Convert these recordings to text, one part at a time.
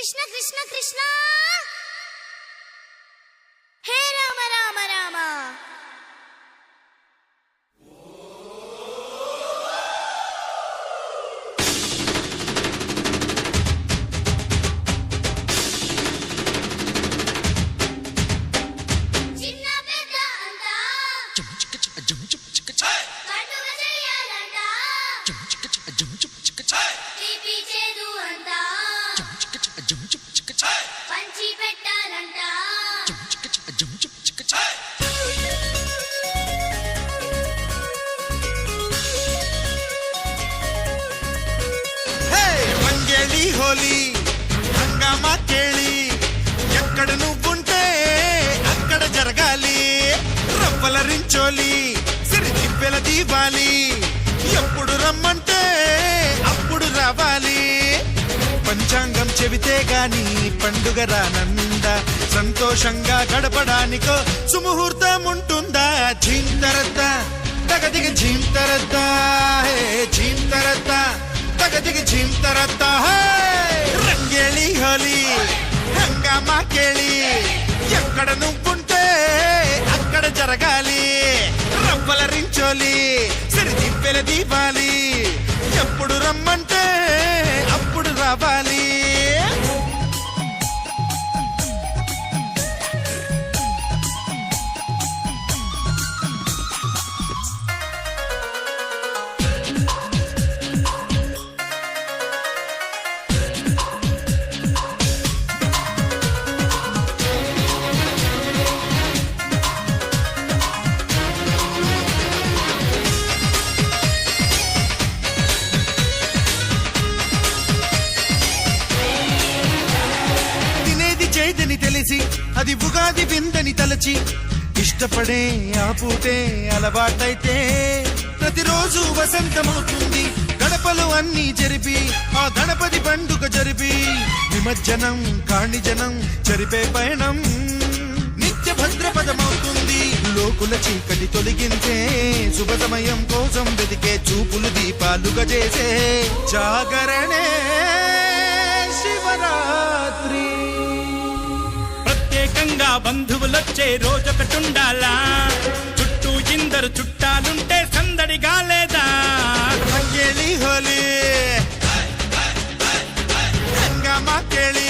కృష్ణ కృష్ణ కృష్ణ హే రామ రామ రామ హోలీ హంగామా కేళి ఎక్కడ నువ్వుంటే అక్కడ జరగాలి రవ్వల రించోలి సిరి తిప్పెల దీవాలి ఎప్పుడు రమ్మంటే అప్పుడు రావాలి పంచాంగం చెబితే గాని పండుగ రానందా సంతోషంగా గడపడానికో సుముహూర్తం ఉంటుందా ఝీంతరద్దా తగదిగ ఝీంతరద్దా హే ఝీంతరద్దా తగదిగ ఝీంతరద్దా హే రంగేళి హోలీ హంగామా కేళి ఎక్కడ నువ్వుంటే అక్కడ జరగాలి రవ్వల రించోలి సిరి దివ్వెల దీపాలి ఎప్పుడు రమ్మంటే అప్పుడు రావాలి తెలిసి అది ఉగాది విందని తలచి ఇష్టపడే ఆ పూటే అలవాటైతే ప్రతిరోజు వసంతమవుతుంది గడపలు అన్ని జరిపి ఆ గణపతి పండుగ జరిపి నిమజ్జనం కాణిజనం జరిపే పయనం నిత్య భద్రపదమవుతుంది లోకుల చీకటి తొలగించే శుభ సమయం కోసం వెతికే చూపులు దీపాలుగా చేసే జాగరణే శివరాత్రి ప్రత్యేకంగా బంధువులొచ్చే రోజొకటుండాలా చుట్టూ ఇందరు చుట్టాలుంటే సందడిగా లేదా రంగేళి హోలీ హంగామా కేళి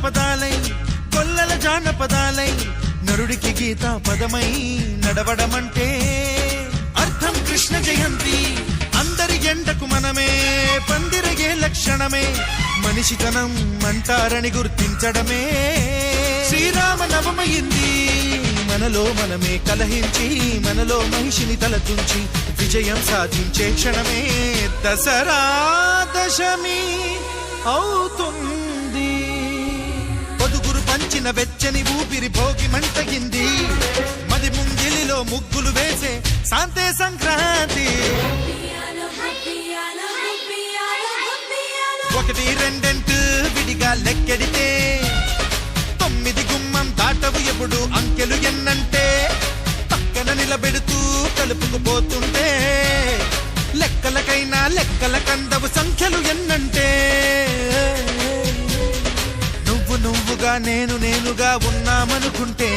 పదాలై కొల్లల జానపదాలై నరుడికి గీతా పదమై నడవడమంటే అర్థం కృష్ణ జయంతి అందరి ఎండకు మనమే పందిరగే లక్షణమే మనిషితనం అంటారని గుర్తించడమే శ్రీరామ నవమయింది మనలో మనమే కలహించి మనలో మహిషిని తలతుంచి విజయం సాధించే క్షణమే దసరా దశమి అవుతుంది పొదుగురు పంచిన వెచ్చని ఊపిరి భోగి మంటగింది మది ముంగిలిలో ముగ్గులు వేసే శాంతే సంక్రాంతి ఒకటి రెండెంటు విడిగా లెక్కెడితే 9 గుమ్మం దాటవు ఎప్పుడు అంకెలు ఎన్నంటే పక్కన నిలబెడుతూ కలుపుకుపోతుంటే లెక్కలకైనా లెక్కల కందవు సంఖ్యలు ఎన్నంటే నువ్వుగా నేను నేనుగా ఉన్నామనుకుంటే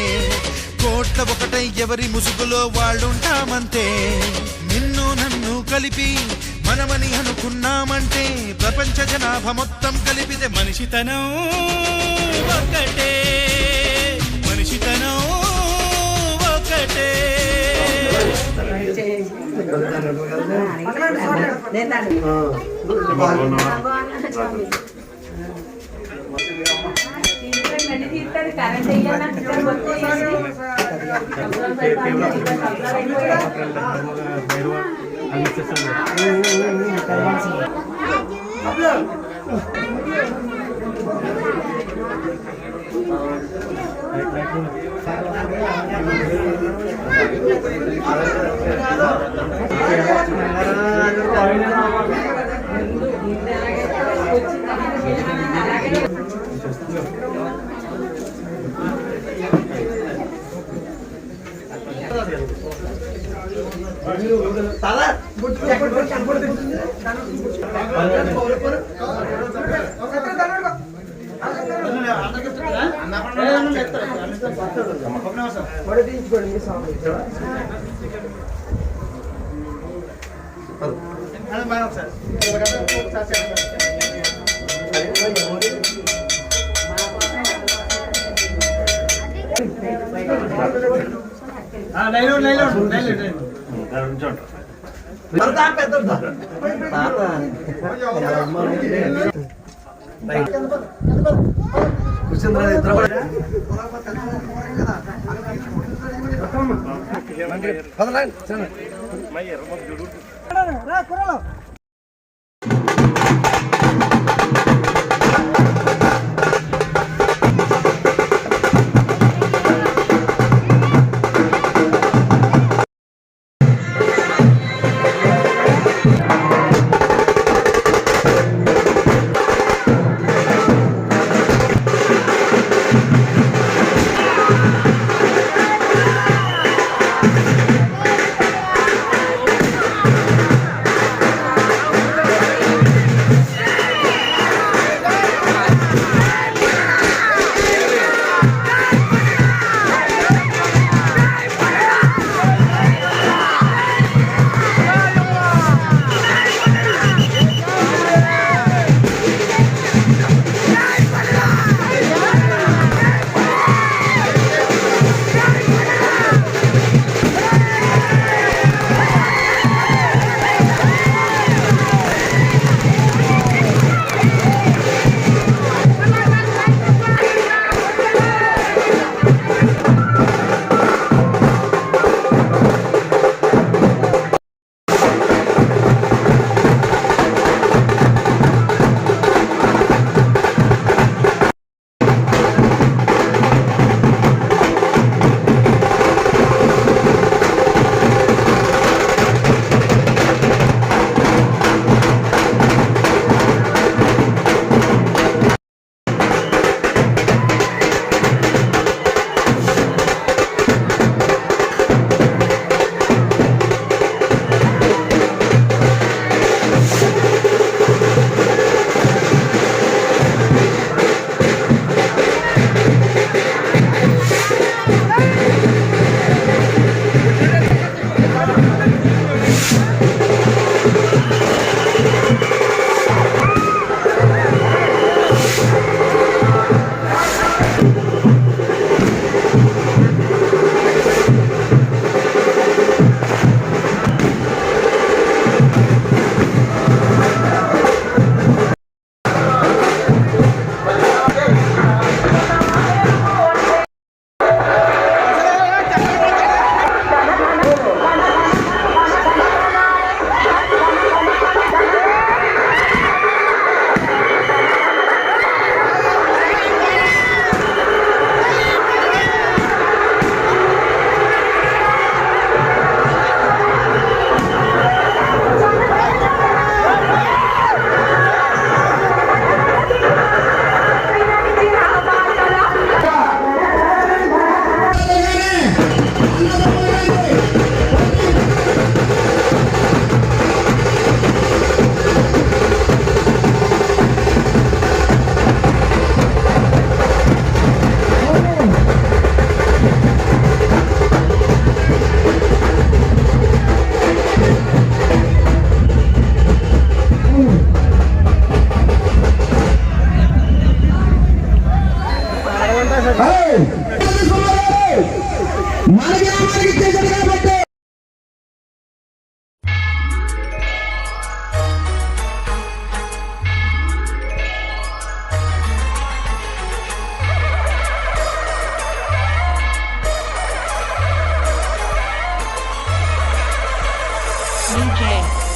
కోట్ల ఒకటై ఎవరి ముసుగులో వాళ్ళుంటామంతే నిన్ను నన్ను కలిపి మనమని అనుకున్నామంటే ప్రపంచ జనాభా మొత్తం కలిపితే మనిషితనం ఒకటే మనిషితనం ఒకటే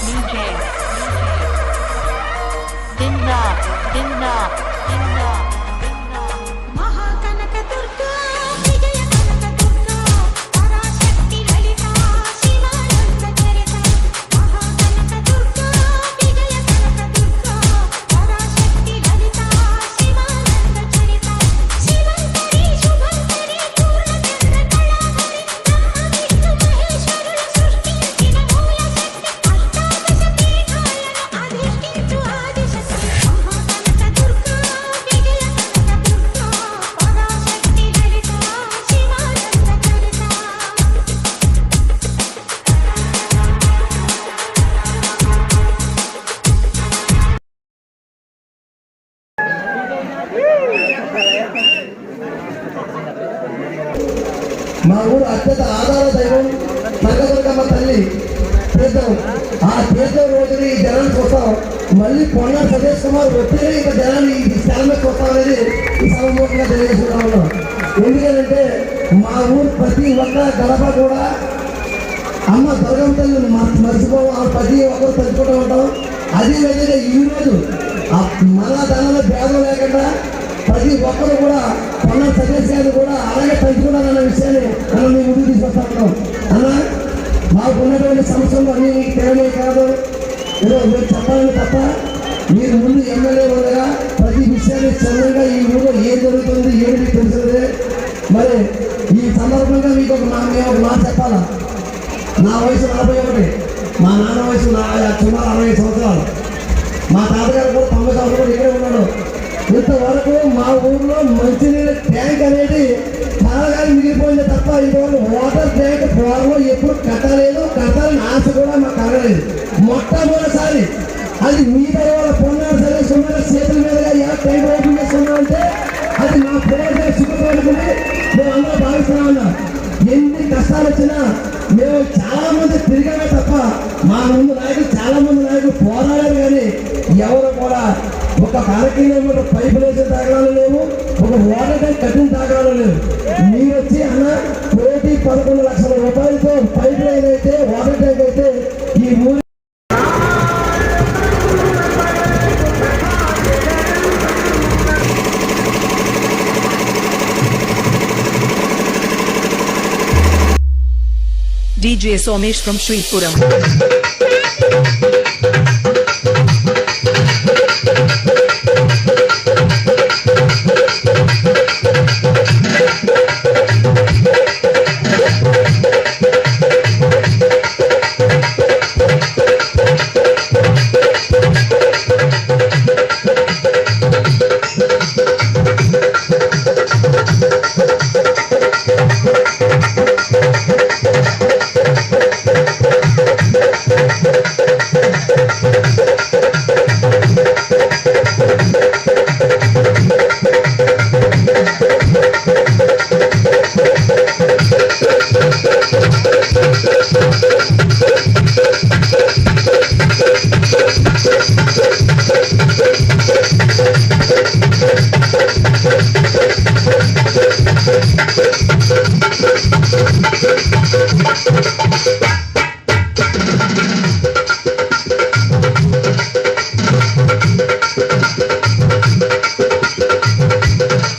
Dinda, Dinda, Dinda. మహాకనక దుర్గా విజయ కనక దుర్గా పరాశక్తి లలిత శివానంద చరిత మహాకనక దుర్గా విజయ కనక దుర్గా పరాశక్తి లలిత శివానంద చరిత శివంతరి శుభంతరి పూర్ణచంద్ర కళావతి బ్రహ్మ విష్ణు మహేశ్వరుల సృష్టించిన మూలశక్తి అష్టాదశ పీఠాలను అధిష్ఠించు ఆదిశక్తి మహాకనక దుర్గా విజయ కనక దుర్గా పరాశక్తి లలిత శివానంద చరిత మా ఊరు అత్యంత ఆధార దైవం కనకదుర్గమ్మ తల్లి తీర్థం. ఆ తీర్థం రోజున ఈ జనాన్ని చూస్తాం. మళ్ళీ పొన్న సతీష్ కుమార్ వచ్చే ఇంకా జనాన్ని ఈ స్థలం మీద చూస్తాం అనేది ఈ సమూహంగా తెలియజేసుకుంటా ఉన్నాం. ఎందుకంటే మా ఊరు ప్రతి ఒక్క గడప కూడా అమ్మ దుర్గమ్మ తల్లిని మర్చిపోవాలి, ప్రతి ఒక్కరు తలుచుకుంటూ ఉంటాం. అదేవిధంగా ఈరోజు మన ధనంలో భేదం లేకుండా ప్రతి ఒక్కరు కూడా పొన్న సతీష్ గారిని కూడా అలాగే తలుచుకున్నారన్న విషయాన్ని మనం మీ ముందుకు తీసుకొస్తా ఉన్నాం. అన్న మాకు ఉన్నటువంటి సమస్యలు అన్నీ మీకు తెలియనే కాదు, ఏదో మీరు చెప్పాలని తప్ప మీరు ముందు ఎమ్మెల్యే ఉండగా ప్రతి విషయాన్ని క్షుణ్ణంగా ఈ ఊళ్ళో ఏం జరుగుతుంది ఏంటి తెలుస్తుంది. మరి ఈ సందర్భంగా మీకు మేము ఒక మాట చెప్పాలా. నా వయసు 41, మా నాన్న వయసు సుమారు 60 సంవత్సరాలు, మా తాతగారు కూడా 90 సంవత్సరాలు ఇక్కడే ఉన్నాడు. ఇంతవరకు మా ఊర్లో మంచినీళ్ళ ట్యాంక్ అనేది కాలగాలి మిగిలిపోయింది తప్ప ఇంతవరకు వాటర్ ట్యాంక్ పూర్వం ఎప్పుడు కట్టలేదు, కట్టాలని ఆశ కూడా మాకు కలగలేదు. మొట్టమొదటిసారి అది మీ వాళ్ళ పొన్నాడు సరే సుమారు చేతుల మీదుగా ఎలా ట్యాంక్ ఓపెన్ చేస్తున్నామంటే అది మా పేరు సుఖపడుతుంది మేము అందరూ భావిస్తున్నా ఉన్నాం. ఎన్ని కష్టాలు వచ్చినా మేము చాలా మంది తిరిగామే తప్ప మా ముందు నాయకులు చాలా మంది నాయకులు పోరాడారు, కానీ ఎవరు కూడా ఒక కిలోమీటర్ పైపులు వేసే తాగడాలు లేవు, ఒక వాటర్ ట్యాంక్ కట్టిన తాగడాలు లేవు. మీరు వచ్చి అన్న 11 లక్షల రూపాయలతో పైప్ లైన్ అయితే వాటర్ ట్యాంక్ అయితే ఈ ఊరి DJ Somesh from Sripuram. Thank you.